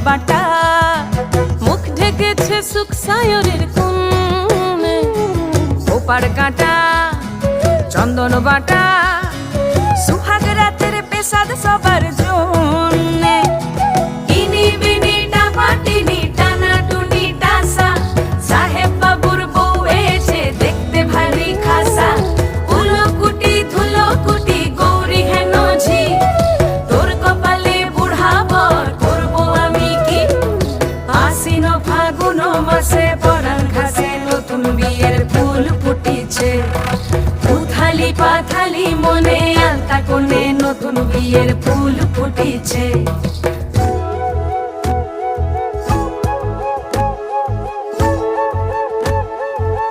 বাটা, মুখ ঢেকেছে সুখ সায়রের কোণে। ওপার কাটা চন্দন বাটা, সুহাগ রাতের পেশাদ সবার জন্যে। ইনি বিনি টাপাটিনি টানা টুনি টাসা, সাহেব বাবুর বউ এসে দেখতে ভারী খাসা। উলকুটি ধুলকুটি গৌরী হেন ঝি, তোর কপালে বুড়া বর করবো আমি কি। আশ্বিন ফাগুন মাসে পরাণ ঘাসে নতুন বিয়ের ফুল ফুটিছে। উথালি পাথালি মনে আলতা কোণে নতুন বিয়ের ফুল ফুটিছে।